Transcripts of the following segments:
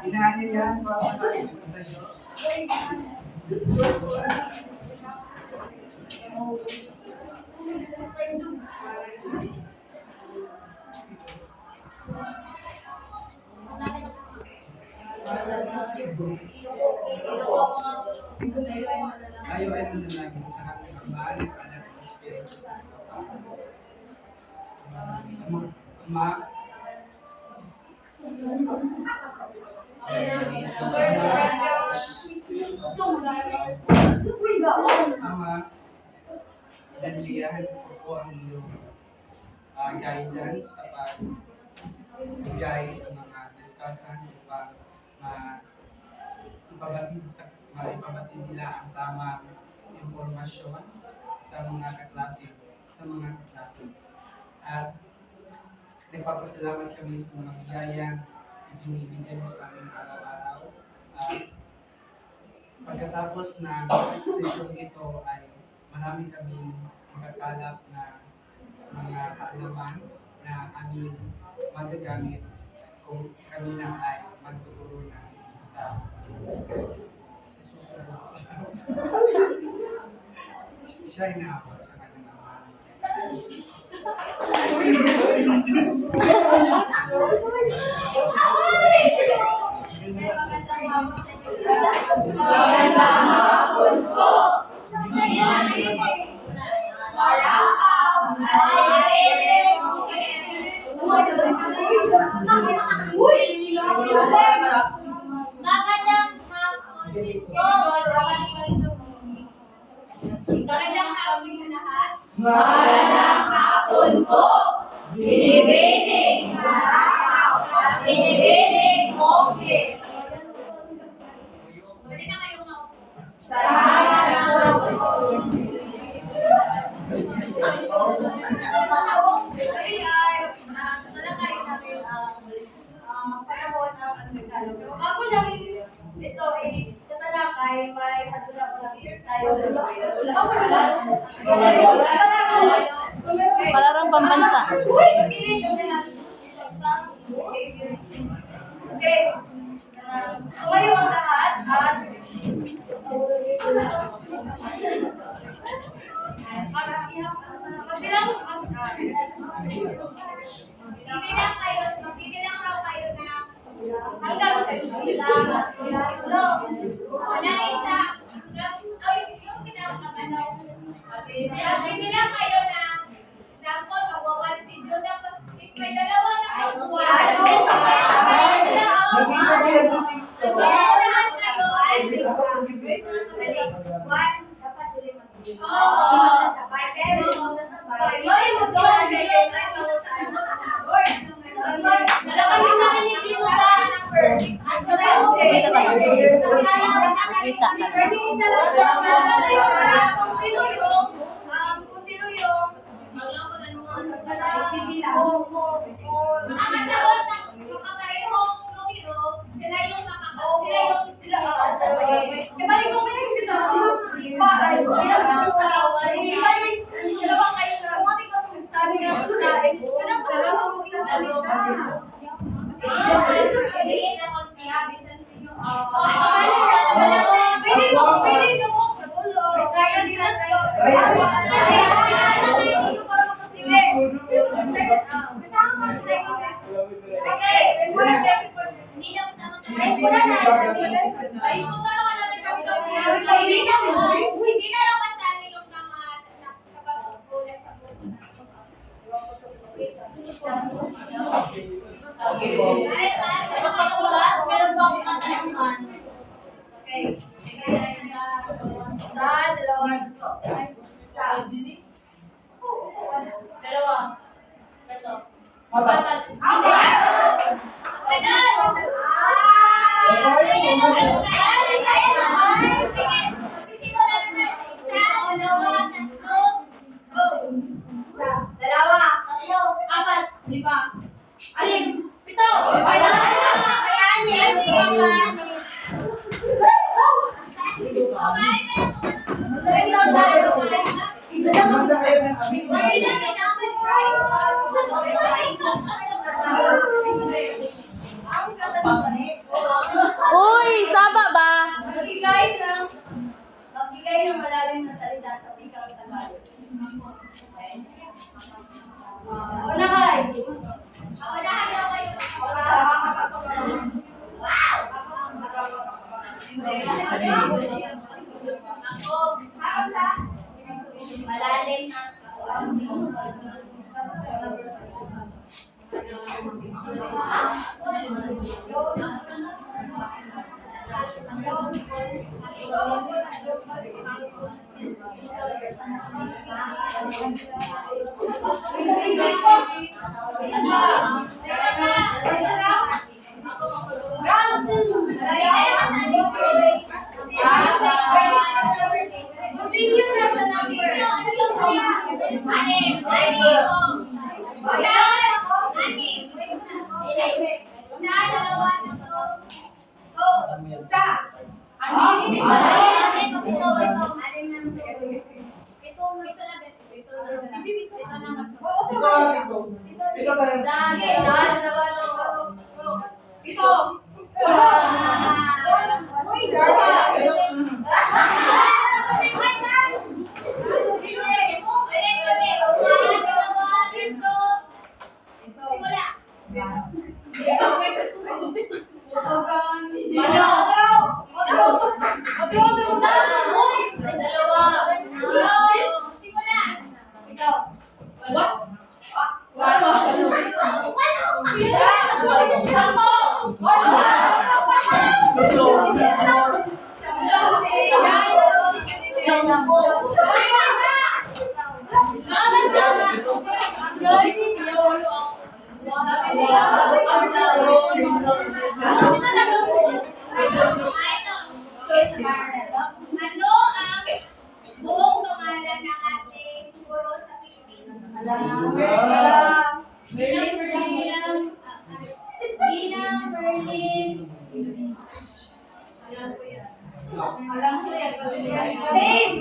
Inaano yan, para tayo ay manalangin sa ating Ama, ng Anak ng Espiritu Santo. Ama, Ama, danliyahan ko po ang iyong guidance sa pagbigay sa mga discussion upang maipabatid nila ang tamang impormasyon sa mga kaklase. At nagpapasalamat kami sa mga biyayang ibinibigay mo sa amin araw-araw. Pagkatapos ng session ito ay marami kaming makakalap na mga kaalaman na amin magagamit kung kami na ay magtuturo na sa susunod. Siya ay naabot sa kanyang Ama. Magandang hapon po. Magandang hapon po. Binibining harakaw at binibining mongke. Pwede na kayong naupo. Salamat po. Panahon ng Amerikano. Pero bago lang ito tatalakay, may hadula ko lang here tayo. Palarong pambansa. Okay. Tumayo ang lahat at magbibilang raw kayo na hanggang sa no, wala isa yung pinapagalaw. Magbibilang kayo na example, magwawan si Jun tapos may dalawa na Maganda kayo ng amin. Uy, saba ba? Magbigay ng malalim na salita sa wikang Tagalog. Unahay. Unahay ako ito. Wow! Malalim na Round 2. Continue na sa number. Ito tayo. Ano ang buong pangalan ng ating guro sa Pilipinas? Gina Berlin. Alam ko yan. Same!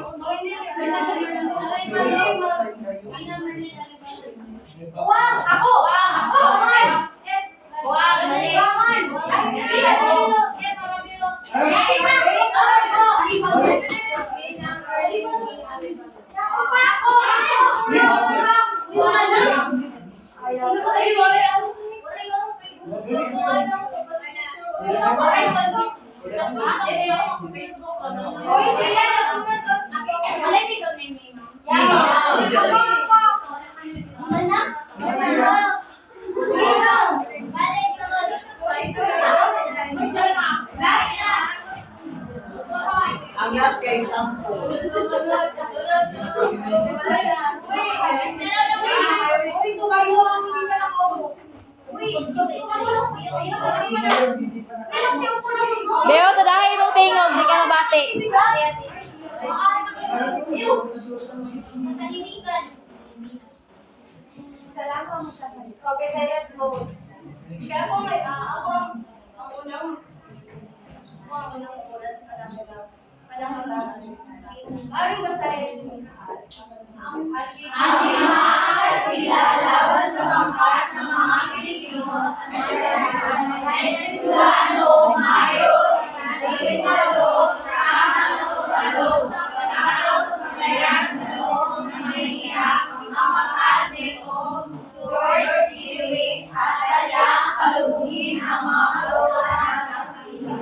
Gina Berlin. Wow! Ako! Wow! Wow! Ang last kay Sampo. Deo, tadahay mong tingog, di ka mabati. Okay, serious mode. Kaya ako may ako ang unang ulat sa panahon. Aming basahin. Ating maakas sila laban sa pangkat ng mga Pilipino ay Silano, Mayo, Nalinado, Ranano, Talo, Panaros, Panayan, sa loob na Maynila, ang makate ko, George, Kiwi, at Talyang kalugin ang mga kalooban ng Kastila.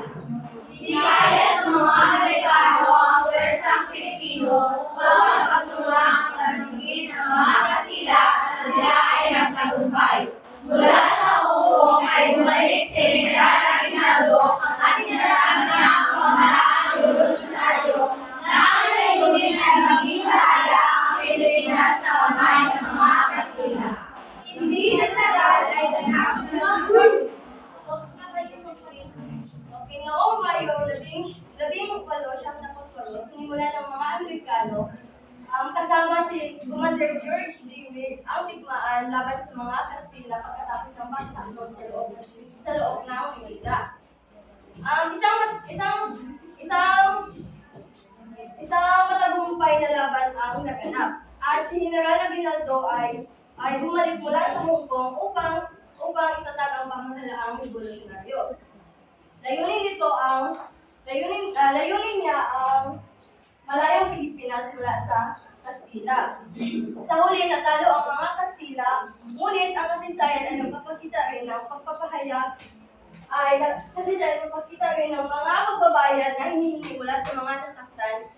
Hindi kaya ng mga Amerikano ang pwersang Pilipino upang makatulong kasingin ang mga Kastila at sila ay nagtagumpay. Mula sa Hong ay bumalik si General Aguinaldo at inaraman niya ang pamahalaan revolusyonaryo na ang layunin ay maging bahaya ang Pilipinas sa kamay ng mga Kastila. Hindi nagtagal ay ganap na Okay, noong Mayo 18, sinimulan ng mga Amerikano ang kasama si Commander George Dewey ang digmaan laban sa mga Kastila pagkatapos ng pagsakop sa loob ng Manila. Isang matagumpay na laban ang naganap. At si General Aguinaldo ay bumalik mula sa Hong Kong upang itatag ang pamahalaaang revolusyonaryo. Layunin niya ang malayang Pilipinas mula sa Kastila. Sa huli, natalo ang mga Kastila, ngunit ang kasaysayan ay nagpapakita rin ng mga kababayan na hinihingi mula sa mga nasaktan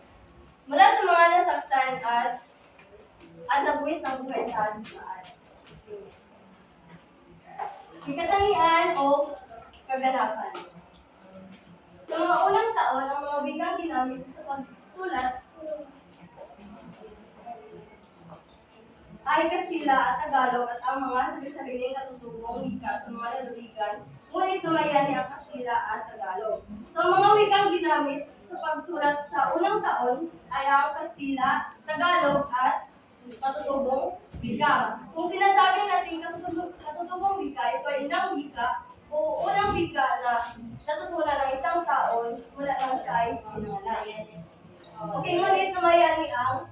at nabuwis ng buhay sa daan. Katangian o kaganapan. Sa mga unang taon, ang mga wikang ginamit sa pagsulat ay Kastila at Tagalog at ang mga sabi-sariling katutubong wika sa mga lalawigan, ngunit lumayani ang Kastila at Tagalog. So, ang mga wikang ginamit sa pagsulat sa unang taon ay ang Kastila, Tagalog at katutubong wika. Kung sinasabi natin katutubong wika, ito ay inang wika o unang wika na natutunan ng isang taon mula lang siya ay pinangalan. Okay, ngunit lumayani ang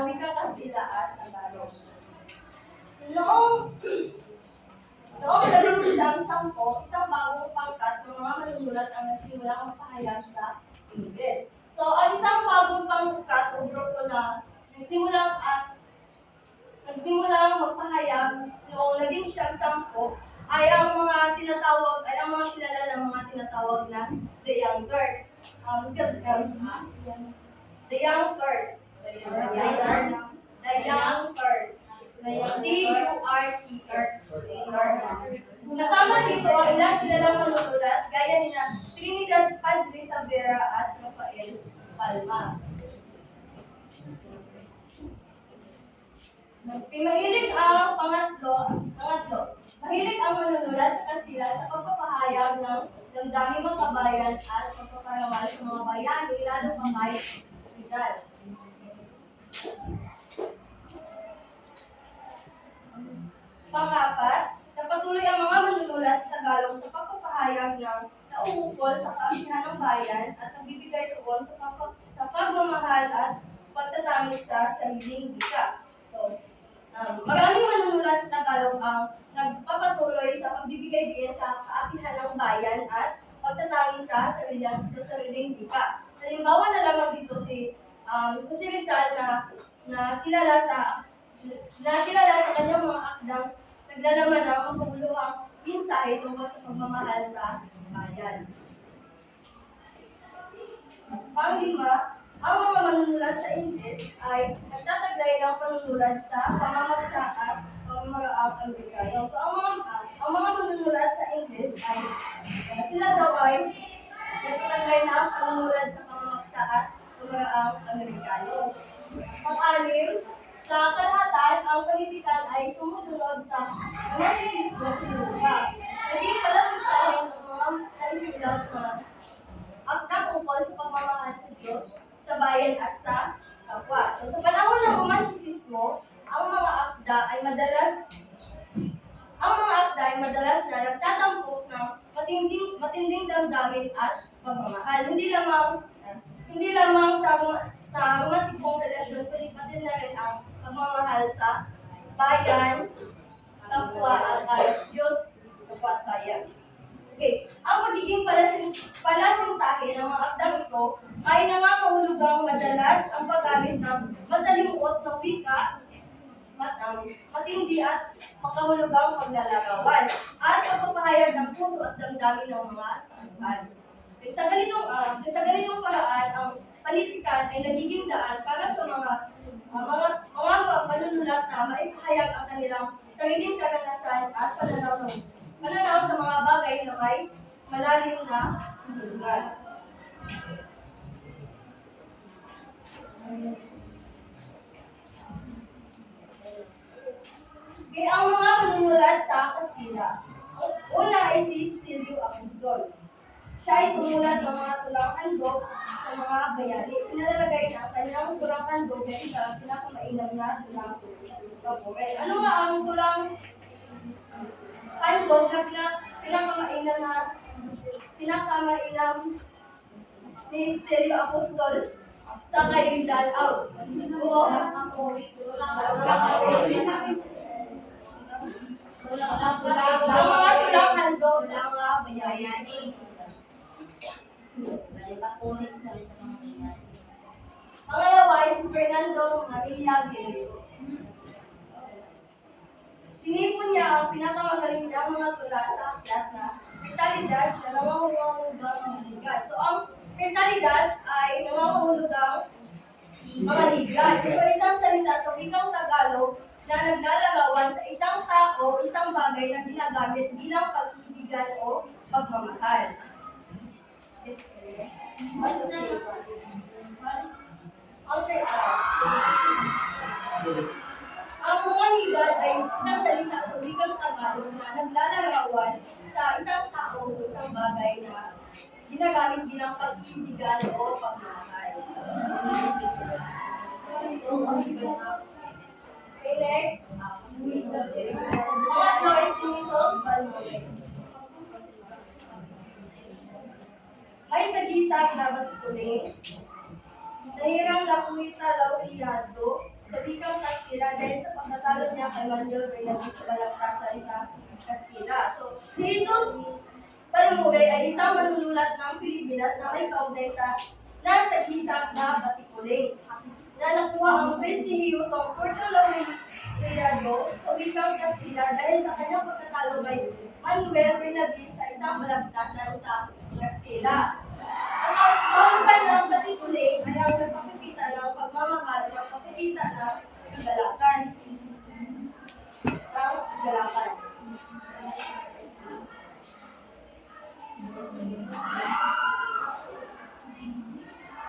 wika Kastila at Tagalog. Noong 1910, isang bagong pangkat ng mga manunulat ang nagsimulang magpahayag sa Ingles. So, ang isang bagong pangkat o grupo na nagsimulang magpahayag noong 1910 ay ang mga kilala ng mga tinatawag na The Young Turks. The Young Turks. Kasama dito ang ilang kilalang manunulat gaya nila Trinidad Padre Tavera at Rafael Palma. Mahilig ang Mahilig ang manunulat sa Kastila sa pagpapahayag ng damdaming mga kabayan at pagpaparangal sa mga bayani, lalo pa kay Rizal. Pangapat, napatuloy ang mga manunulat sa Tagalog sa pagpapahayag ng nauukol sa kaapihan ng bayan at nagbibigay tuon sa pagmamahal at pagtatangis sa sariling wika. So, maraming manunulat sa Tagalog ang nagpapatuloy sa pagbibigay din sa kaapihan ng bayan at pagtatangis sa sariling wika. Halimbawa na lamang dito si Rizal na kilala sa kanyang mga akdang naglalaman ng mapaguluhang mensahe tungkol sa pagmamahal sa bayan. Panglima, ang mga manunulat sa Ingles ay nagtataglay ng panunulat sa pamamagsa at pamamaraang Amerikano. So, ang mga manunulat sa Ingles ay sila daw ay nagtataglay ng panunulat sa pamamagsa at pamamaraang Amerikano. Pang-anim, sa kalahatan, ang politikan ay sumusunod sa Marxismo sinuka. Naging palasitahin ang mga naisulat na akdang ukol sa pagmamahal sa Diyos, sa bayan at sa kapwa. So, sa panahon ng Romanticismo, ang mga akda ay madalas na nagtatampok ng matinding damdamin at pagmamahal. Hindi lamang sa romantikong relasyon, kundi pati na rin ang pagmamahal sa bayan, kapwa at Diyos, kapwa at bayan. Okay. Ang magiging palasintahe ng mga akdang ito ay nangangahulugang madalas ang paggamit ng masalimuot na wika, matindi at makahulugang paglalagawan, at pagpapahayag ng puso at damdamin ng mga tauhan. Sa ganitong paraan, ang politikan ay nagiging daan para sa mga manunulat na maipahayag ang kanilang sariling karanasan at pananaw sa mga bagay na may malalim na hulugan. Kaya ang mga manunulat sa Kastila, una ay si Silvio Apostol. Siya ay tumulat ng mga tulang handog sa mga bayani. Pinalalagay na ang kanyang tulang handog na isa pinakamainam na tulang kapoy. Ano nga ang tulang handog na pinakamainam ni Silvio Apostol? Sa kay Rizal out. Oo. Ang mga tulang handog ng mga bayani. Pangalawa ay si Fernando Maria Guerrero. Sinipon niya ang pinakamagaling niyang mga tula sa aklat na Crisalidas na nangangahulugang mga ligat. So, ang Crisalidas ay nangangahulugang mga ligat. Ito ay isang salita sa wikang Tagalog na naglalarawan sa isang tao, isang bagay na ginagamit bilang pag-ibigan o pagmamahal. Okay, ang mga ligat ay isang salita sa wikang Tagalog na naglalarawan sa isang tao o isang bagay na ginagamit bilang pag-ibigan o pagmamahal. Okay, next. Pangatlo ay si Misos Balmore. May sagisag na batutuling. Nahirang Lapuita Laureado sa Bikang Kastila dahil sa pagkatalo niya kay Manuel Bernabé sa balagtasan sa Kastila. So, si Jesus Balmore ay isang manunulat ng Pilipinas na may kaugnay sa nasagisag na batutuling na nakuha ang prestigiyosong Puerto Laureado sa Bikang Kastila dahil sa kanyang pagkatalo kay Manuel Bernabé sa isang balagtasan sa Kastila. Ang kahulugan ng batituling ay ang nagpapakita ng pagmamahal ng papakita ng kagalakan.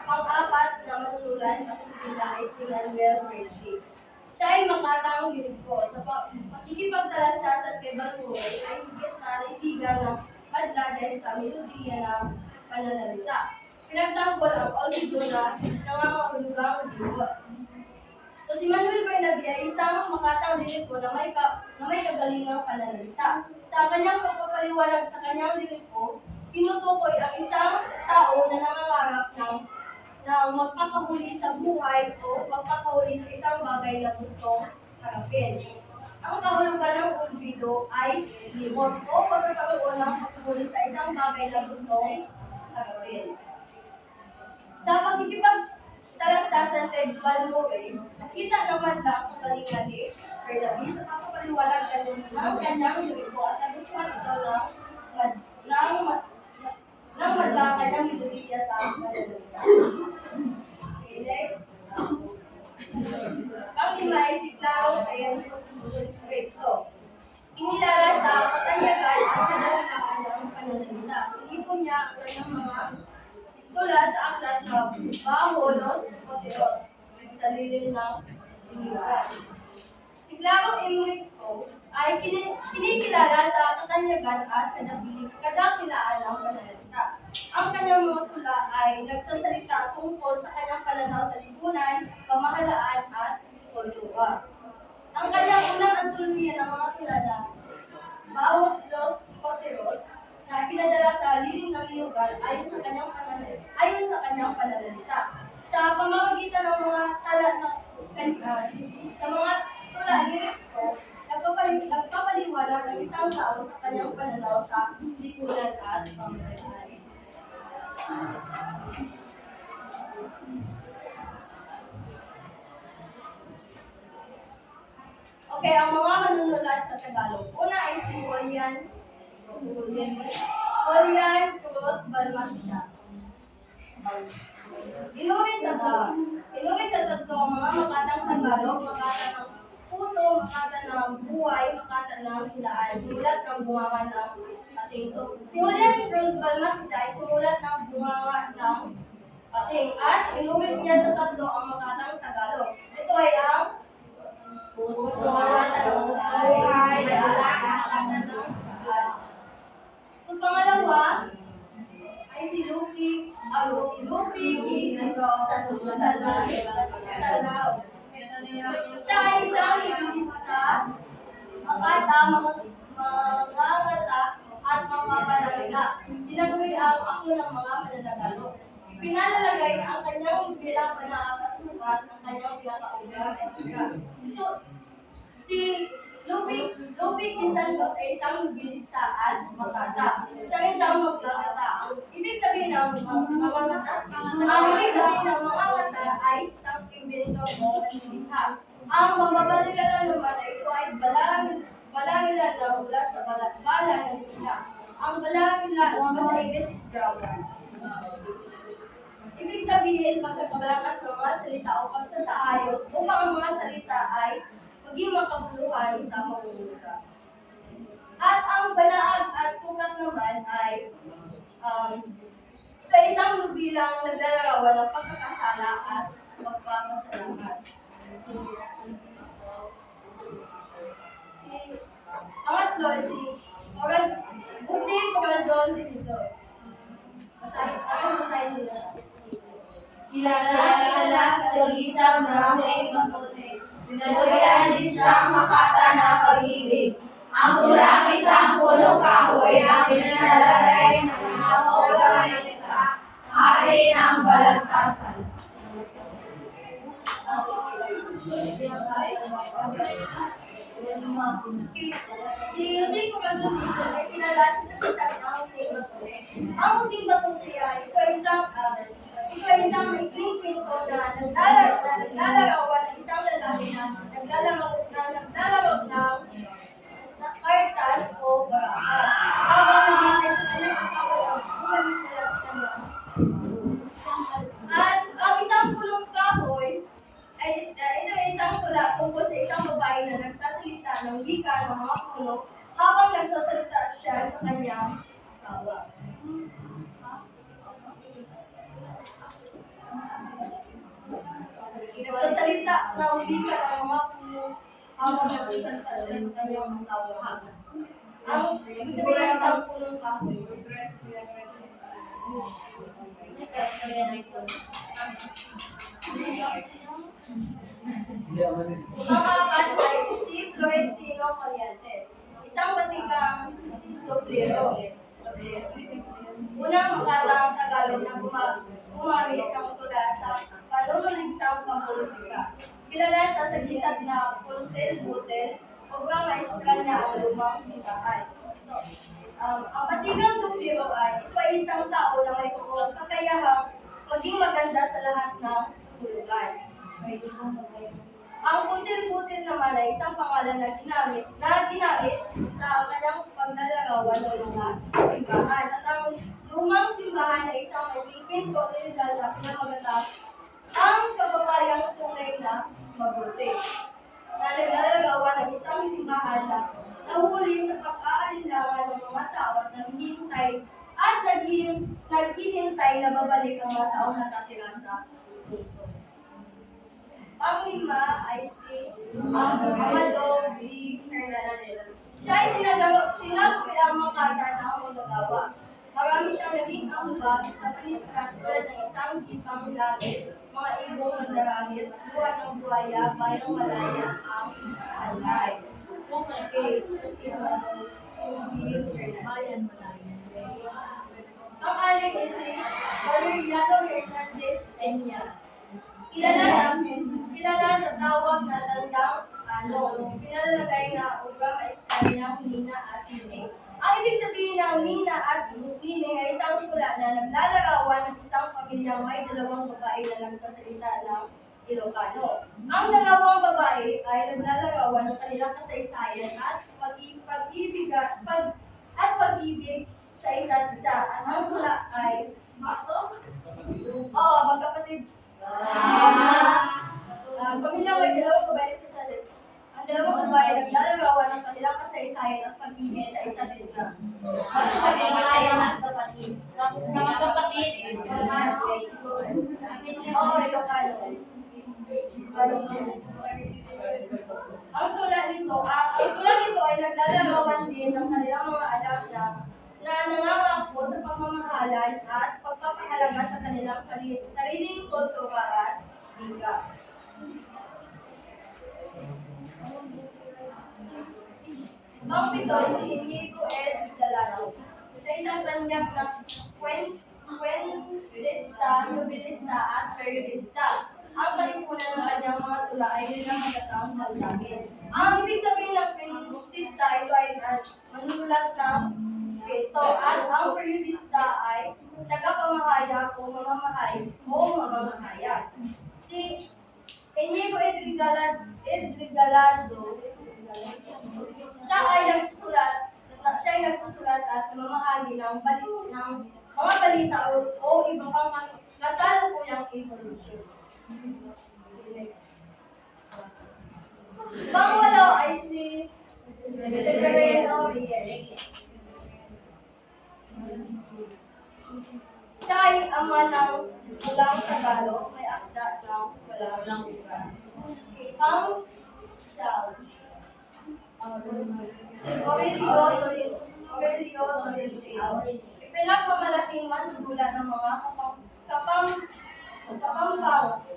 Pang-apat na manunulat sa Kastila ay si Manuel Bernabé. Siya ay makatang liriko. Sa pakikipagtalastasan kay Balmore ay higit na naibigan ng madla dahil sa melodiya ng pananalita. Pinagtanggol ang audio na nangangahulugang libot. So si Manuel Bernabé ay isang makatang liriko na may kagalingang pananalita. Sa kanyang pagpapaliwanag sa kanyang liriko, tinutukoy ang isang tao na nangangarap ng magpapahuli sa buhay o magpapahuli sa isang bagay na gustong harapin. Ang kahulugan ng ulbido ay limot o pagkakaroon ng pagpapahuli sa isang bagay na gustong harapin. Sa pagkikipagtalastasan kay Balmore, nakita naman lang ang galingan ni Bernabé sa pagpapaliwanag ng kanyang liriko at nagustuhan ito ng madlakan ng melodiya sa pananalita. Okay, next. Pang-lima ay si Claro Cristo. Inilala sa katanyagan at kasalulaan ng pananalita. Inipon niya ang kanyang mga tula sa aklat na Baholos Coteros, sa lilim ng Inyugan. Si Claro Cristo ay kinikilala sa katanyagan at kadakilaan ng pananalita. Ang kanyang mga tula ay nagsasalita tungkol sa kanyang pananaw sa lipunan, pamahalaan at kultura. Ang kanyang unang antolohiya ng mga tula na Baos Los Coteros na pinadala sa lilim ng Inyugan ayon sa kanyang pananalita. Sa pamamagitan ng mga tala na sa mga tula nito, nagpapaliwanag ang isang tao sa kanyang pananaw sa lipunan at pamahalaan. Okay, ang mga manunulat sa Tagalog. Una ay si Julian Cruz Balmaceda. Inuwi sa tatlo ang mga makatang Tagalog, makata ng puso, makata ng buhay, makata ng hulaan, sumulat ng bunganga ng pating. So, si Julian Cruz Balmaceda ay sumulat ng bunganga ng pating at inuwi niya sa tatlo ang makatang Tagalog. Ito ay ang puso, makata ng buhay, makata ng hulaan. So, pangalawa ay si Lupi Salgado. Siya ay isang lingwista, makata, mangangata, at mapapanalita. Tinaguri ang ako ng mga mananagalo. Pinalalagay na ang kanyang bilang panaak at sukat ng kanyang pinakaugat at sikat. So, si Lupig ni Santos ay isang bilista at makata. Isa rin siyang magkakata. Ang ibig sabihin ng mga mata ay isang inventor o naglikha. Ang mababalila naman ay ito ay balangila na mula sa bala ng likha. Ang balangila sa English is grammar. Ibig sabihin, pagkakabalakas ng mga salita o pagsasaayos upang ang mga salita ay maging makabuluhan sa pangungusap. At ang banaag at sukat naman ay isang nubilang naglalarawan ng pagkakasala at pagpapasalamat. Pangatlo, si Corazon de Jesus. Basahin nila. Kilala sa isang na may mabuti. Pinagurian din siyang makata na pag-ibig. Ang tulang isang pulong kahoy ang pinalalagay ng mga obra ng isa, hari ng balagtasan. Si Jose Corazon de Jesus ay kilala sa isang na Huseng Batude. Ang Huseng Batude ay ito ay isang maikling pinto na naglalarawan ng isang lalaki na naglalaro ng kartas o baraka. Habang naghihintay sa kanyang asawa na bumalik mula sa kanyang at ang isang pulong kahoy ay ito ay isang tula tungkol sa isang babae na nagsasalita ng wika ng mga puno habang nagsasalita siya sa kanyang asawa. Nagsasalita ng wika ng mga puno habang nagsasalita siya sa kanyang asawa. Ang ibig sabihin ng isang pulong kahoy. Pumakapat ay si Florentino Colliantes, isang basikang doblero. Unang makalang Tagalog na gumamit ng tula sa panunuligsang pampolitika. Kilala sa sagisag na puntel-butel o maestra niya ang lumang simbahan. Ang batigang doblero ay ito ay isang tao na may tuong kakayahang maging maganda sa lahat ng hulugan. Ang puntil-putil naman ay isang pangalan na ginamit sa kanyang paglalarawan ng mga simbahan. At ang lumang simbahan ay isang may pinto ni Rizal na pinamagatap ang kababayang tunay na mabuti. Na naglalarawan ng isang simbahan na nahuli sa pag-aalinlangan ng mga tao at naghihintay na babalik ang mga taong nakatira sa puso. Panglima ay si Amado B. Hernandez. Siya ay tinaguri ang makata ng magagawa. Marami siyang naging ambag sa panikat tulad ng isang gipang langit, mga ibong nagdarangit, buwan ng buhaya, bayang malaya, ang alay. Okay, si Amado B. Hernandez. Ang-aling ay si Valeriano Hernandez Peña. Kilala sa tawag na tandang pinalalagay na obra ay kanyang Nina at Nini. Ang ibig sabihin ng Nina at Nini ay isang tula na naglalarawan ng isang pamilyang may dalawang babae na nagsasalita ng Ilocano. Ang dalawang babae ay naglalarawan ng kanilang kasaysayan at pag-ibig sa isa't isa. At ang tula ay magkapatid. Pamilya may dalawang babae sa talit. Ang dalawang babae naglalarawan ng kanilang kasaysayan at pag-ibig sa isa't isa. Kasi pag-iisayan at kapatid. Sa mga kapatid. Ilocano. Ang tula nito ay naglalarawan din ng kanilang mga anak na nangangako sa pamamahalan at pagpapahalaga sa kanilang sariling kultura at liga. Ang pito si Inigo Ed Galano. Sa isang tanyag na Fuenlista, Nobilista, at Periodista. Ang kalipunan ng kanyang mga tula ay bilang magataong saldamin. Ang ibig sabihin ng Fuenlista, ito ay manunulat ng kwento, at ang Periodista ay tagapamahayag o mamamahayag. Si Inigo Edrigalado, siya ay nagsusulat at mamahagi ng mga balita o iba pang kasalukuyang impormasyon. Pangwalo ay si Severino Reyes. Siya ay ama ng ulang Tagalog, may akda ng walang sugat. Ang siya, Aurelio Tolentino, ipinagmamalaking manunulat ng mga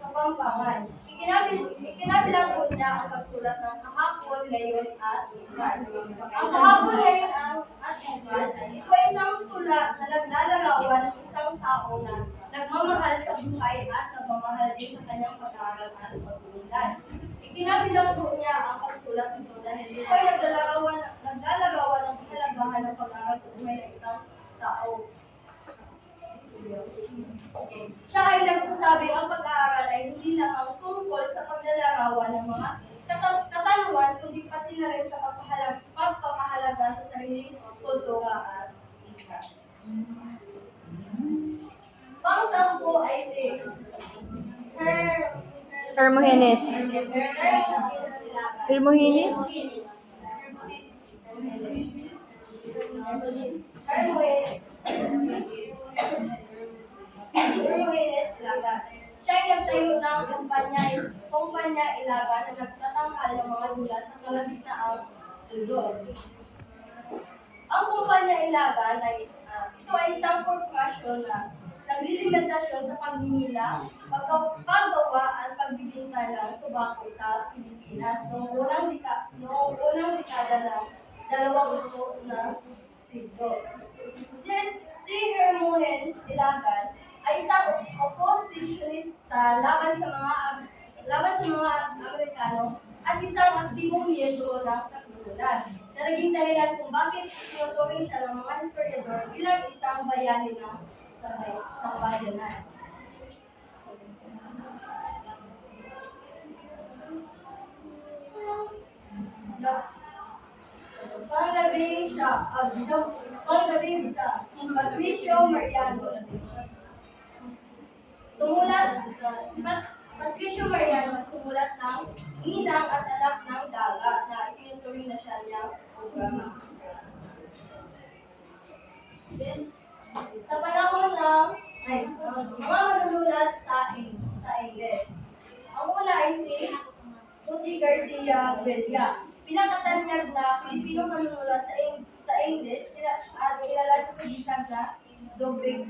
kapampangan. Ikinabilang po niya ang pagsulat ng kahapon, ngayon, at bukas. Ang kahapon, ngayon, at bukas, ito ay isang tula na naglalarawan ng isang tao na nagmamahal sa buhay at nagmamahal din sa kanyang pag-aaral at pag-uunlad. Ikinabilang po niya ang pagsulat nito dahil ito ay naglalarawan ng kahalagahan ng pag-aaral sa buhay ng isang tao. Okay. Siya ay nagsasabing ang pag-aaral ay hindi lamang tungkol sa paglalarawan ng mga katanungan, kundi pati na rin sa pagpapahalaga sa sariling kultura at ika. Pang-sampu ay si Hermogenes. Hermogenes? Hermogenes Ilaga. Siya ay nagtayo ng kumpanya Ilaga na nagtatanghal ng mga dula sa kalagitnaang Luzon. Ang kumpanya Ilaga na ito ay isang korporasyon na naglilimentasyon sa pagninila, paggawa at pagbibinta ng tobacco sa Pilipinas noong unang dekada ng 20 na siglo. Si Hermogenes Ilagan ay isang oppositionista laban sa mga Amerikano at isang aktibong miyembro ng Katipunan na naging dahilan kung bakit tinuturing siya ng mga historiador bilang isang bayani ng sambayanan. Panglabing isa, Patricio Mariano. Patricio Mariano sumulat ng Ninang at Anak ng Dagat na itinuturing na siya niyang programa. Sa panahon ng mga manunulat sa Ingles. Ang una ay si Jose Garcia Bella. Pinakatanyag na Pilipino manunulat sa Ingles at kilala sa pagitan na W.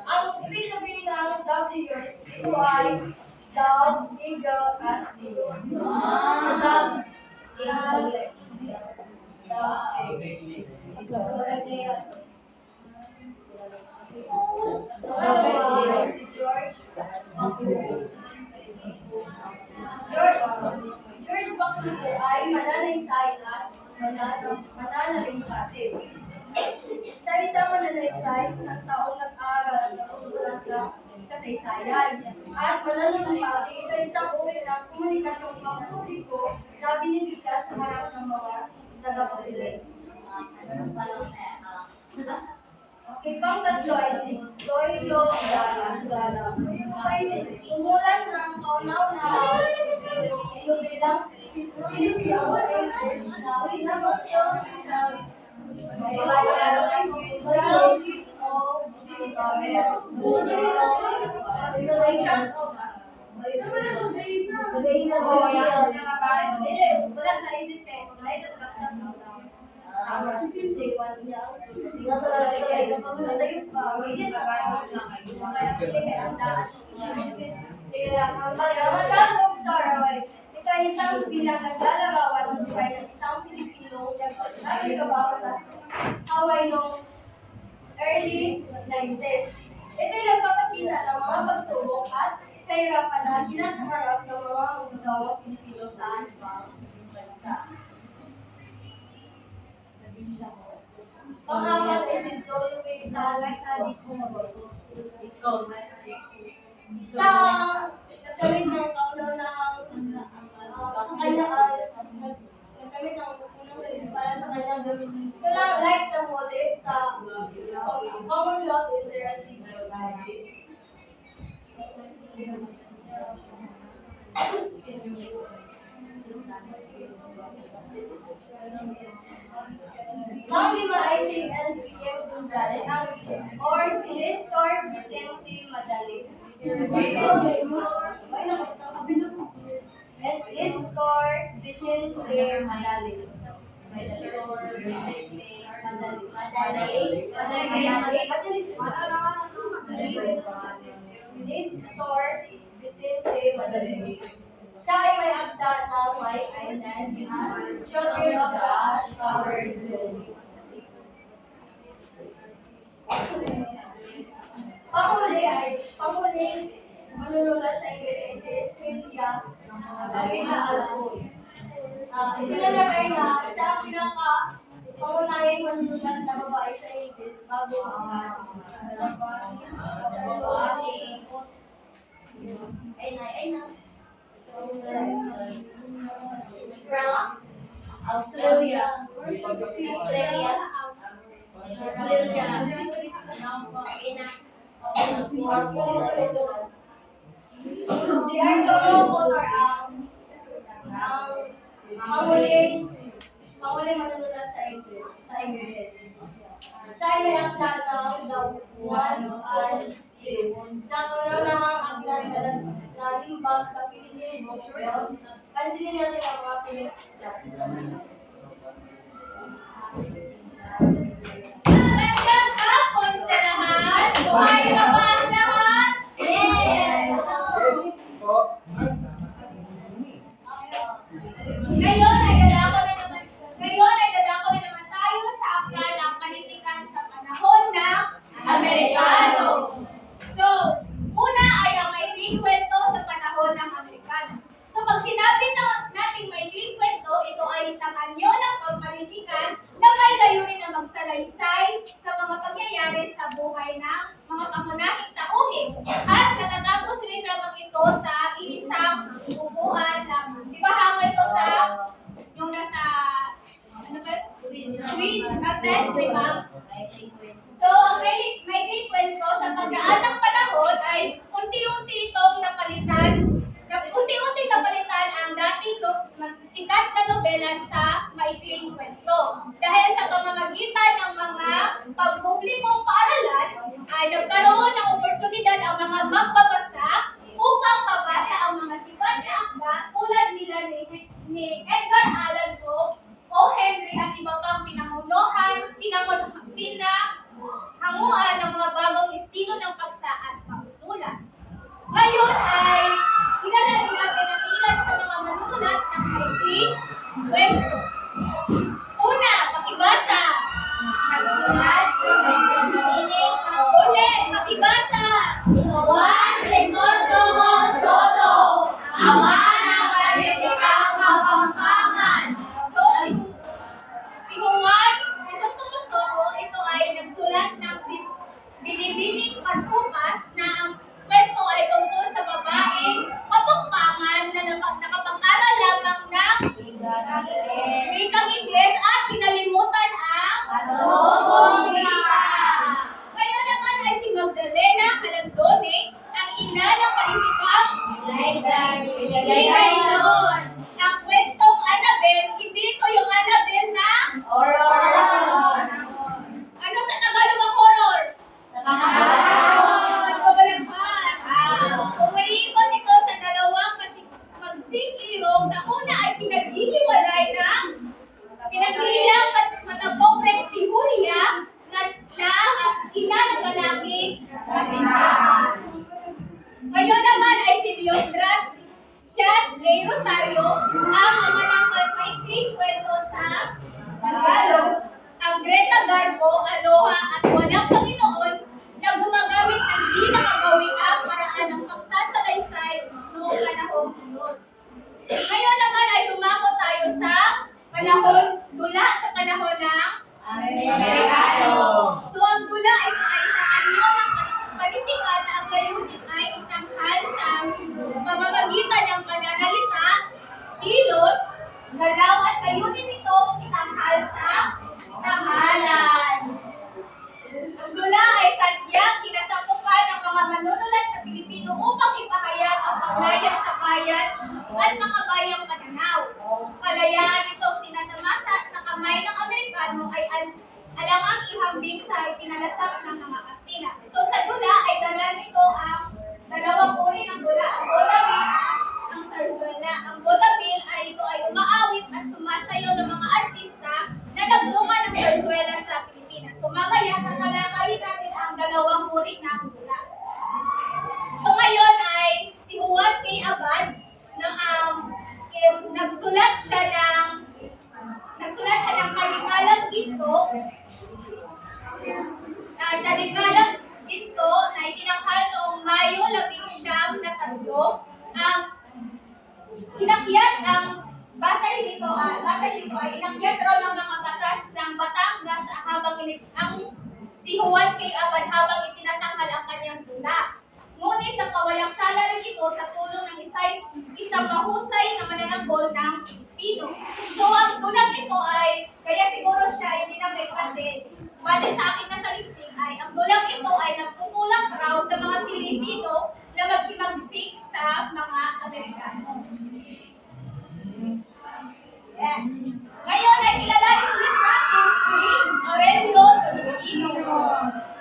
Ang ibig sabihin ng W, ito ay dove, eagle, at eagle. Sa dove, eagle. George Bakulo ay mananaysay at mananabimbate. Sa isang mananaysay, isang taong nag-aaral at nagsusulat ng kasaysayan. At mananabimbate, ito ay isang uri ng komunikasyong pampubliko na binibigkas sa harap ng mga tagapakinig. Okay, pang-tatlo ay si Zoilo Gala. Sumulat ng kauna-unahang bilang Filipino na pinabagyan ng ito ay isang bilang naglalarawan ng buhay ng isang Pilipinong nagpagawa sa Hawaii noong early 90s. Ito'y nagpapakita ng mga pagsubok at kahirapan na kinakaharap ng mga magagawang Pilipino sa ibang bansa. Pang-apat ay si Joey May sa Addis Ababa. Sa nagkamit ng kauna-unahang nagkamit ng unang release para sa kanyang ito lang like the motive sa common law literacy. Pang-lima ay si Enrique Gonzalez or si Nestor Vicente Madali. Nestor Vicente Madali. Nestor Vicente Madali. Siya ay may akda ng White Island at Shelter of the Ash-Covered Zone. Panguling manunulat sa Ingles ay si Estrella Avila Alfon. Ipinalagay na siya ang pinaka-pangunahing manunulat na babae sa Ingles bago Australia. Si Arturo Motor ang panguling manunulat sa Ingles. Siya ay may akda ng The One and Six. Nakunahang akda na limbag sa Philippine Book Belt. Pansinin natin ang mga pinagkat. Magandang hapon sa lahat. Kumain na ba ang lahat? Yes! Ngayon ay dadako na naman tayo sa akda ng panitikan sa panahon ng Amerikano. So, una ay ang maikling kwento sa panahon ng Amerikano. So, pag sinabi natin maikling kwento, ito ay isang anyo ng pagpanitikan na may layunin na magsalaysay sa mga pangyayari sa buhay ng mga pangunahing tauhin. At natatapos rin naman ito sa isang upuan lamang. Di ba hango ito sa yung nasa quiz at test, di ba? So, ang maikling kwento sa pagdaan ng panahon ay unti-unti itong unti-unting napalitan ang dating sikat na nobela sa maikling kwento. Dahil sa pamamagitan ng mga pampublikong paaralan, ay nagkaroon ng oportunidad ang mga magbabasa upang mabasa ang mga sikat na akda tulad nila ni Edgar Allan Poe, O. Henry at iba pang pinahanguan ng mga bagong estilo ng pagsa at pagsulat. Ngayon ay ilalagay natin ang ilan sa mga manunulat ng maikling kwento. Una, pakibasa. Nagsulat. Ulit, pakibasa. Juan Crisostomo Soto, ama ng Panitikan Kapampangan. So, si Juan Crisostomo Soto, ito ay nagsulat ng binibining pagpupas na ang kwento ay tungkol sa babaeng kapampangan na nakapag-aral lamang ng wikang Ingles at kinalimutan ang totoong wika. Ngayon naman ay si Magdalena Calandone, ang ina ng panitikang Ilagay doon. Ang kwentong Annabelle, hindi ito yung Annabelle na horror. Ano sa Tagalog ang horror? Umiikot ito sa dalawang magsikirong na una ay pinaghihiwalay ng pinaghihilang matapobreng si Julia na ina ng lalaking kasintahan. Ngayon naman ay si Diosdras Sias A. Rosario, ang ama ng maikling kwento sa Tagalog, ang Greta Garbo, Aloha at Walang Panginoon na gumagamit ng di nakagawiang paraan ng pagsasalaysay noong panahon noon. Ngayon naman ay dumako tayo sa panahon ng Amerikano. So ang dula ito ay sa anyo ng politikan na ang layunin ay itanghal sa pamamagitan ng pananalita, kilos, galaw at layunin nito itanghal sa tamahalan. Ang dula ay sadyang kinasapukan ng mga manunulat na Pilipino upang ipahayag ang pagnayag sa bayan at makabayang pananaw. Kalayaan itong tinatamasa sa kamay ng Amerikano ay alangang ihambing sa pinalasap ng mga Kastila. So sa dula ay dala nito ang dalawang uri ng dula, ang vodevil at ang zarzuela. Ang vodevil ay ito ay umaawit at sumasayaw ng mga artista na nagbunga ng zarzuela sa Pilipinas. So mamaya tatalakayin natin ang dalawang uri ng dula. So ngayon ay si Juan K. Abad na nagsulat siya ng Kalikalang Ginto na itinanghal noong Mayo 19 na 3. Inakyat ang batay dito ay inakyat raw ng mga batas ng Batangas si Juan K. Abad habang itinatanghal ang kanyang dula. Ngunit nakawalang sala rin ito sa tulong ng isang mahusay na manananggol ng Pilipino. So ang dulang ito ay, kaya siguro siya hindi na may kasi, base sa aking nasaliksik ay, ang dulang ito ay nagpupulak raw sa mga Pilipino na maghimagsik sa mga Amerikano. Yes. Ngayon ay kilalanin ulit natin si Aurelio Tolentino.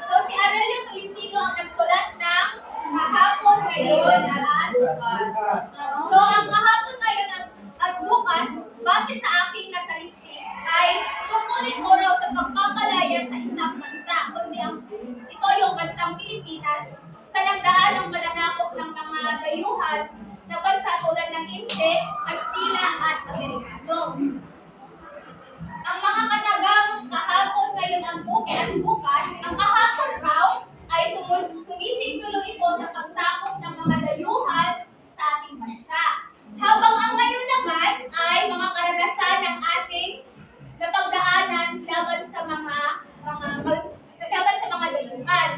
So si Aurelio Tolentino ang nagsulat ng Kahapon, Ngayon at Bukas. So ang Kahapon, Ngayon at Bukas, base sa aking nasaliksik, ay tungkulin mo raw sa pagpapalaya sa isang bansa, kundi ito yung bansang Pilipinas, sa nagdaan ng pananakop ng mga dayuhan na bansa tulad ng Inche, Kastila at Amerikano. Ang mga katagang kahapon, ngayon ang bukas, ang kahapon raw ay sumisimbolo ito sa pagsakop ng mga dayuhan sa ating bansa. Habang ang ngayon naman ay mga karanasan ng ating napagdaanan laban sa mga dayuhan.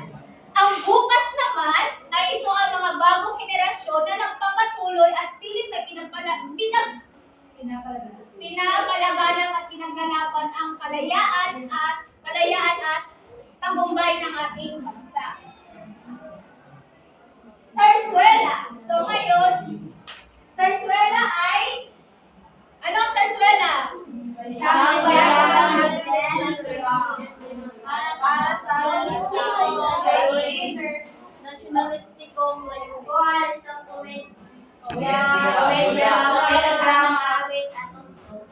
Ang bukas naman ay ito ang mga bagong henerasyon na nagpapatuloy at pilit na pinapalaganan at pinagganapan ang kalayaan at tagumpay ng ating bansa. Zarzuela. So ngayon, zarzuela ay, ano ang zarzuela? Isang bayabang para sa nasyonalistikong layuan sa komedya, awit at tungkol.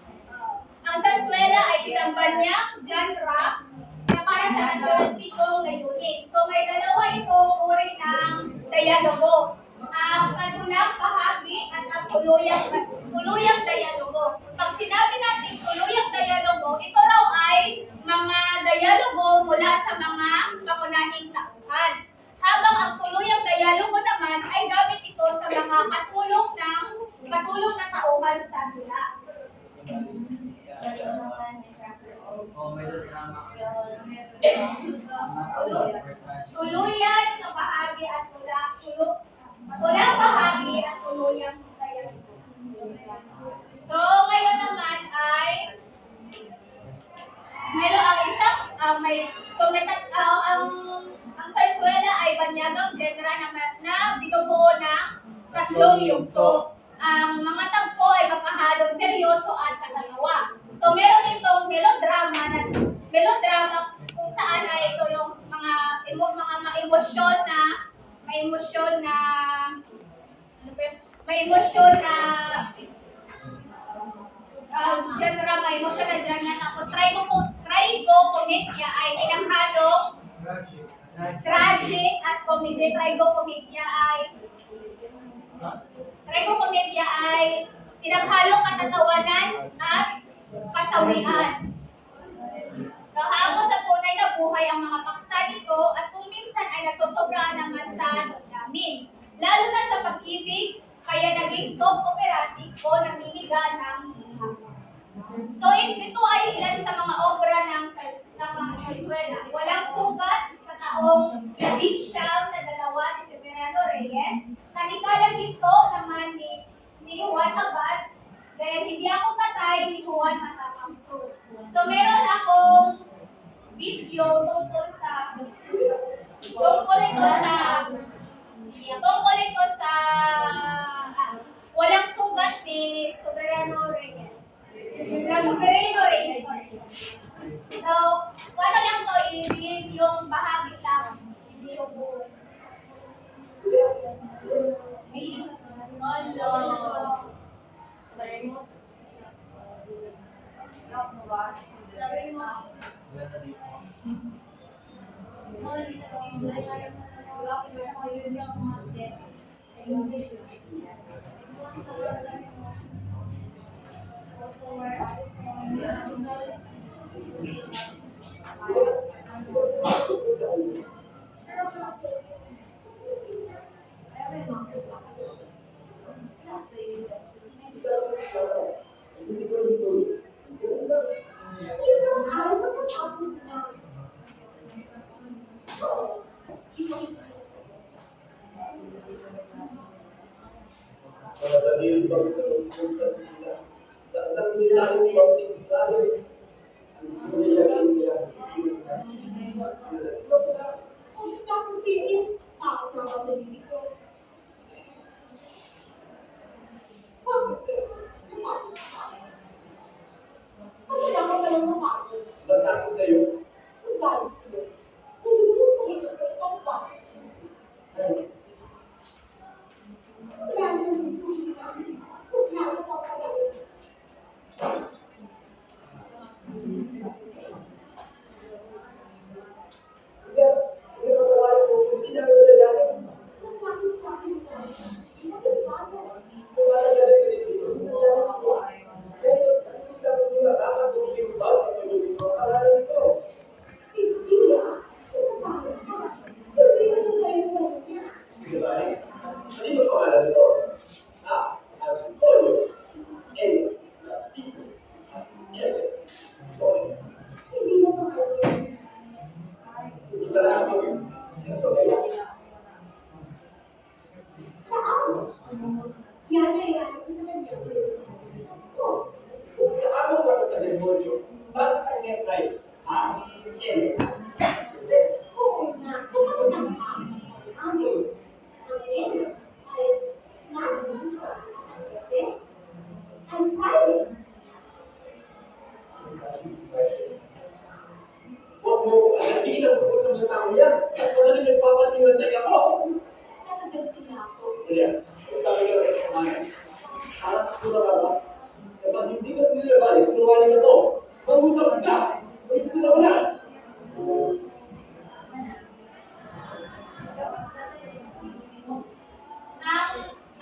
Ang zarzuela ay isang banyang genre na para sa nasyonalistikong layunin. So may dalawa itong uri ng dialogo. Ang panulang bahagi at ang tuluyang dialogo. Pag sinabi natin tuluyang dialogo, ito raw ay mga dialogo mula sa mga pangunahing tauhan. Habang ang tuluyang dialogo naman ay gamit ito sa mga katulong na tauhan sa dula. Tuluyan sa bahagi at tulang bahagi at tuluyang dialogo. So ngayon naman ay mayroon ang isang ang zarzuela ay banyagang genre na binubuo ng tatlong yugto. Ang mga tagpo ay magkahalong seryoso at katatawa. So meron itong melodrama kung saan ay ito yung mga emosyon na tapos tragicomedia ay pinanghalong tragic at comedy. Tragicomedia ay pinaghalong katatawanan at kasawian. Nahango sa tunay na buhay ang mga paksa nito at kung minsan ay nasosobrahan naman sa damdamin. Lalo na sa pag-ibig, kaya naging soft operatic o namimiga ng buhay. So, ito ay ilan sa mga obra ng mga Sarsuela. Walang sugat sa taong 12 ni Severino Reyes. Kanikalang ito naman ni Juan Abad. Dahil hindi ako patay ni Juan Matapang Cruz. So, meron akong video tungkol ito sa walang sugat ni Severino Reyes. Severino Reyes, sorry. So, paano lang to i-read yung bahagi lang, hindi yung buo. Hello. Sorry mo. Lock mo ba? Sorry mo.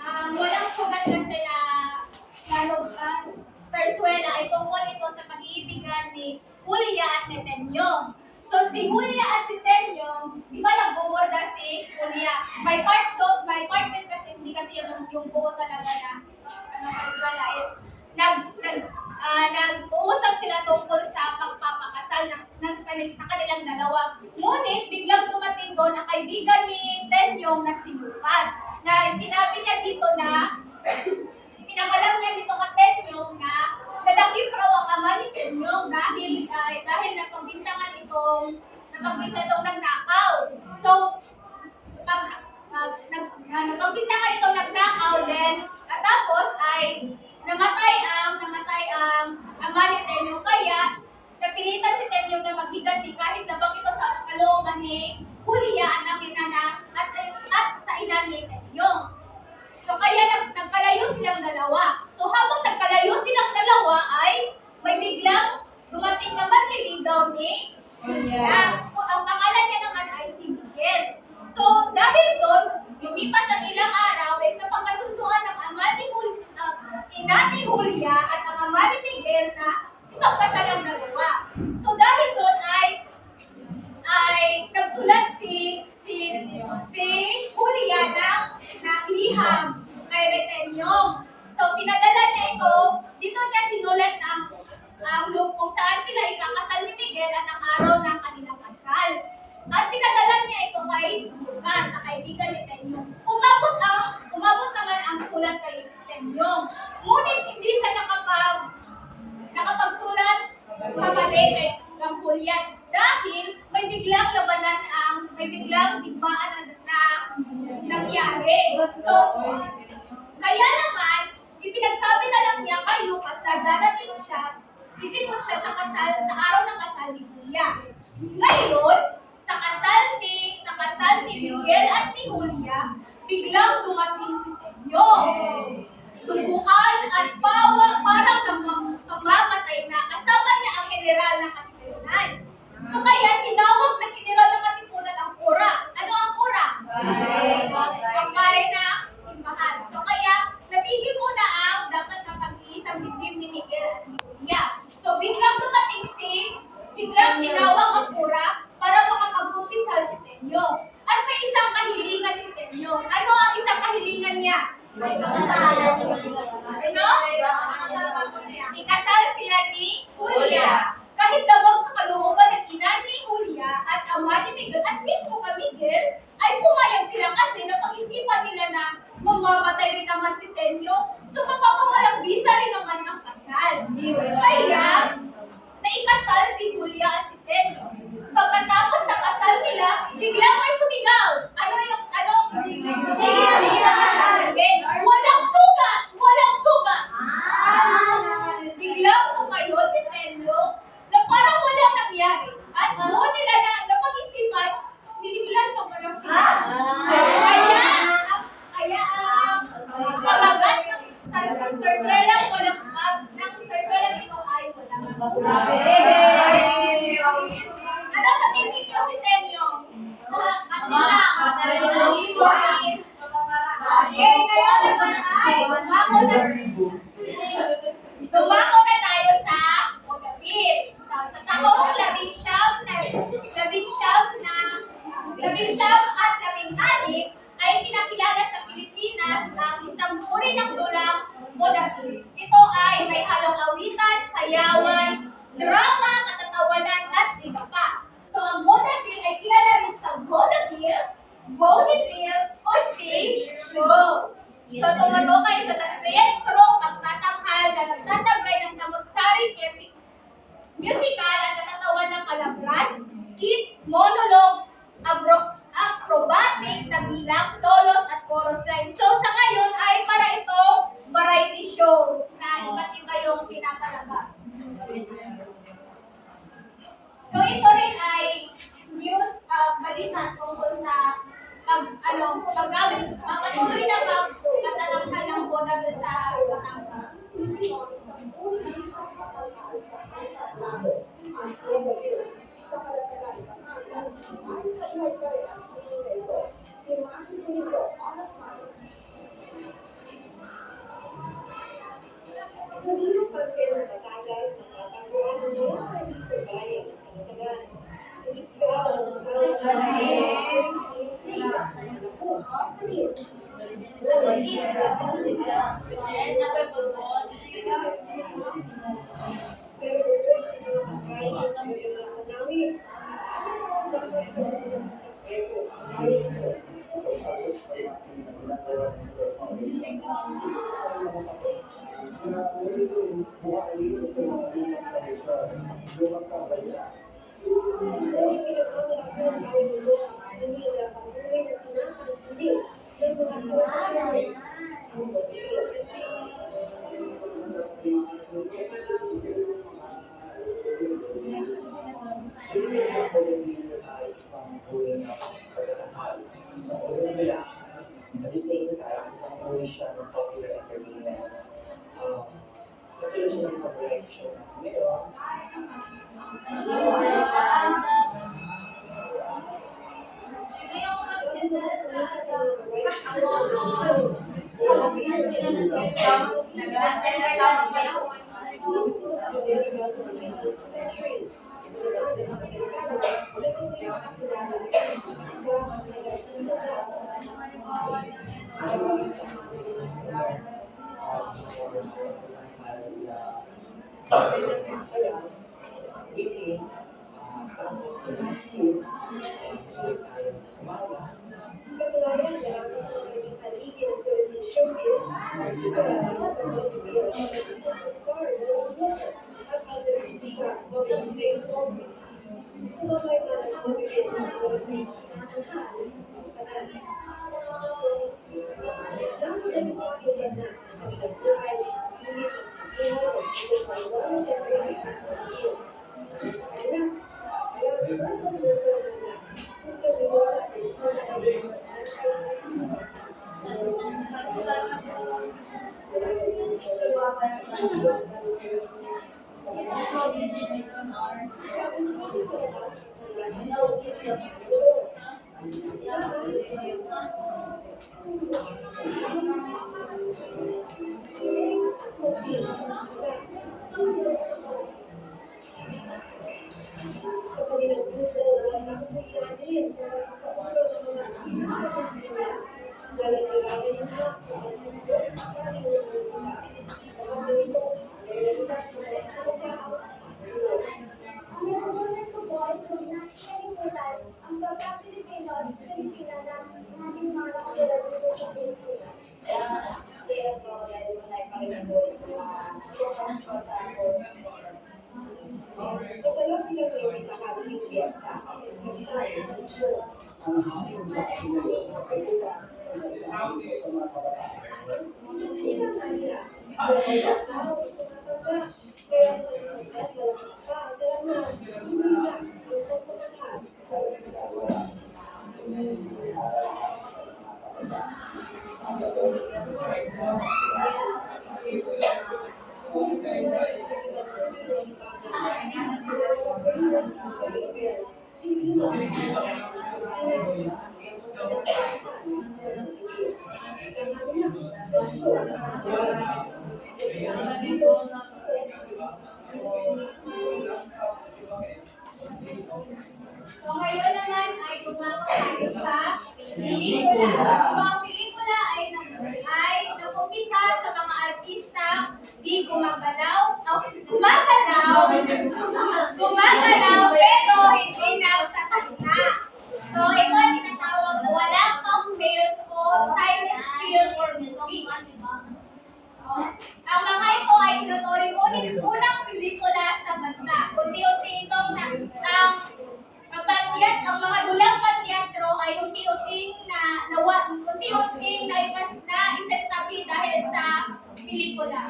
Ang walang sugat kasi na Sarsuela ay tungkol ito sa pag-iibigan ni Julia at ni Tenyong. So si Julia at si Tenyong, di ba nagbuborda si Julia? May part din kasi, hindi kasi yung buo talaga na Sarsuela is nag-uusap sila tungkol sa pagpapakasal sa kanilang dalawa. Ngunit biglang dumating doon ang kaibigan ni Tenyong na si Lucas. Na sinabi niya dito na pinakalam niya dito ka Tenyong na nadakip raw ang ama ni Tenyong dahil napagbintangan itong nagnakaw. So, napagbintangan itong nagnakaw then tapos ay namatay ang ama ni Tenyong kaya napilitan si Tenyong na maghiganti kahit labang ito sa kalooban ni Julia ang ina at sa ina ni Tenyong. So kaya nagkalayo silang dalawa. So habang nagkalayo silang dalawa ay may biglang dumating naman niligaw ni Julia. Ang pangalan niya naman ay si Miguel. So dahil doon, lumipas ang ilang araw is napagkasunduan ng ina ni Julia at ang ama ni Miguel na magkasal ang dalawa. So dahil doon ay nagsulat si Julia ng liham kay Retenyong. So pinadala niya ito, dito niya sinulat ang kung saan sila ikakasal ni Miguel at ang araw ng kanilang kasal. At pinadala niya ito kay Lucas, sa kaibigan ni Tenyong. Umabot naman ang sulat kay Tenyong. Ngunit hindi siya nakapagsulat pabalik kay Julia dahil may biglang digmaan na nangyari. So, kaya naman, ipinagsabi na lang niya kay Lucas na dadating siya, sisipot siya sa araw ng kasal ni Julia. Ngayon, sa kasal ni Miguel at ni Julia, biglang dumating si Tenyong. Duguan at parang namamatay na. Kasama niya ang general ng Katipunan. So kaya tinawag ng general ng Katipunan ang kura. Ano ang kura? Ang pare ng simbahan. So kaya natigil muna ang dapat na pag-iisang dibdib ni Miguel at ni Julia. So biglang tinawag ang kura para makapag-kumpisal si Tenyong. At may isang kahilingan si Tenyong. Ano ang isang kahilingan niya? Ano? Ikasal sila ni Julia. Kahit dabang sa kalooban ng ina ni Julia at ama ni Miguel at mismo kay Miguel, ay pumayag sila kasi napag-isipan nila na mamamatay rin naman si Tenyong. So mapapawalang bisa rin naman ang kasal. Kaya, naikasal si Julia at si Tenyong. Pagkatapos ng kasal nila, biglang may sumigaw. Walang sugat! Walang sugat! Biglang tumayo si Tenyong na parang walang nangyari. At doon nila na napag-isipan, niliglan pa pala sila. Kaya ang pamagat ng sarswelang walang sarswelang ito ay walang sugat. Ano sa tingin niyo si Tenyong? Ngayon naman ay dumako na tayo sa Modabil. Sa taong 11 at 16 ay pinakilala sa Pilipinas ang isang uri ng dulang Modabil. Ito ay may halong awitan, sayawan, drama, katatawanan at iba pa. So ang Modabil ay kilala rin sa vaudeville o stage show. So tumutokay sa teatrong pagtatanghal na nagtataglay ng samot-saring musical at natatawan ng palabras, skit, monologue, acrobatic na bilang, solos at chorus lines. So sa ngayon ay para itong variety show na iba't iba yung pinapalabas. So ito rin ay news balita tungkol sa patuloy na pagtatanghal ng vaudeville sa Batangas. So ngayon naman ay gumagawa tayo sa pelikula. So ang pelikula ay nag-umpisa sa mga artista di gumagalaw pero hindi nagsasalita. So ito ang tinatawag walang cocktails o silent film or movies. Ang mga ito ay tinuturing unang pelikula sa bansa. Unti-unti itong ang mga dulang pasyentro ay unti-unting naisentabi dahil sa pelikula.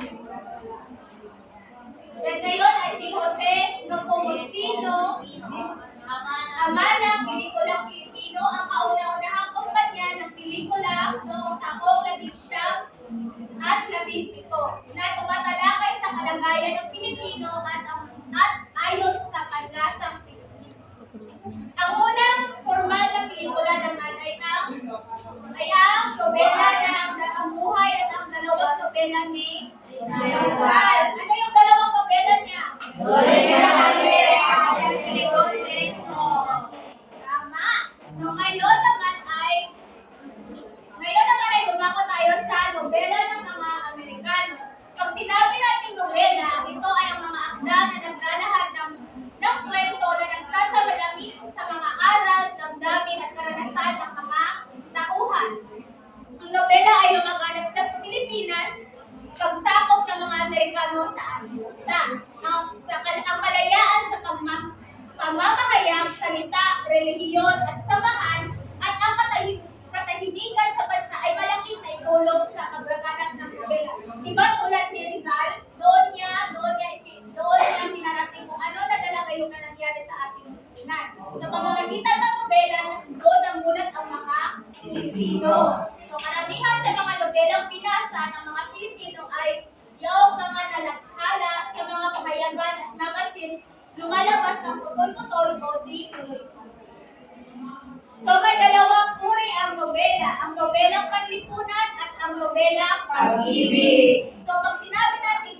Yan ngayon ay si Jose Nepomuceno, ama ng pelikulang Pilipino, ang kauna-unahang kumpanya ng pelikula noong taong 1917 na tumatalakay sa kalagayan ng Pilipino at ayon sa panlasang Pilipino. Ang unang formal na pelikula naman ay ang nobela ang buhay at ang dalawang nobela ni Rizal. Ano yung dalawang nobela niya? Tama. So ngayon naman ay dumako tayo sa nobela ng mga Amerikano. Pag sinabi natin nobela, ito ay ang mga akda na naglalahad ng kwento na nagsasamalami sa mga aral, damdamin at karanasan ng mga tauhan. Ang nobela ay lumaganap sa Pilipinas pagsakop ng mga Amerikano sa ating bansa. Ang kalayaan sa pamamahayag, salita, relihiyon at samahan at ang katahimikan sa bansa ay malaking naitulong sa paglaganap ng nobela. Diba tulad ni Rizal, doon niya pinarating kung ano na talaga yung nangyari sa ating lipunan. Sa pamamagitan ng nobela, doon namulat ang mga Pilipino. So karamihan sa mga nobelang binasa ng mga Pilipino ay yung mga nalathala sa mga pahayagan at magasin lumalabas ng putol-putol o di tuloy-tuloy. So may dalawang uri ang nobelang panlipunan at ang nobelang pag-ibig. So pag sinabi natin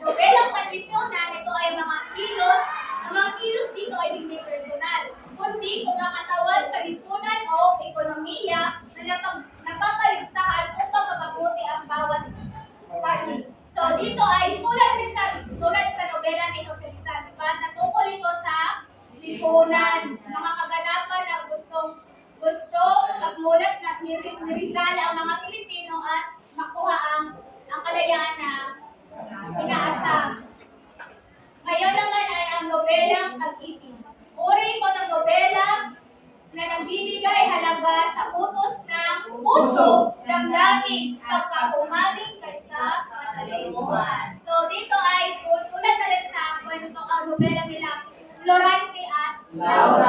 nobelang panlipunan, ito ay mga kilos. Ang mga kilos dito ay hindi personal, kundi kumakatawan sa lipunan o ekonomiya na napapaligsahan upang mapabuti ang bawat party. So dito ay tulad sa nobela nito sa Rizal, diba? Natungkol ito sa lipunan, mga kaganapan na gustong pagmulat na ni Rizal ang mga Pilipino at makuha ang kalayaan na inaasam. Ngayon naman ay ang nobelang Pag-ibig. Uri ito ng nobela na nagbibigay halaga sa utos ng puso, damdamin, pagkahumaling kaysa katalayuan. So dito ay tulad na rin sa kwento ang nobela nila Florante at Laura.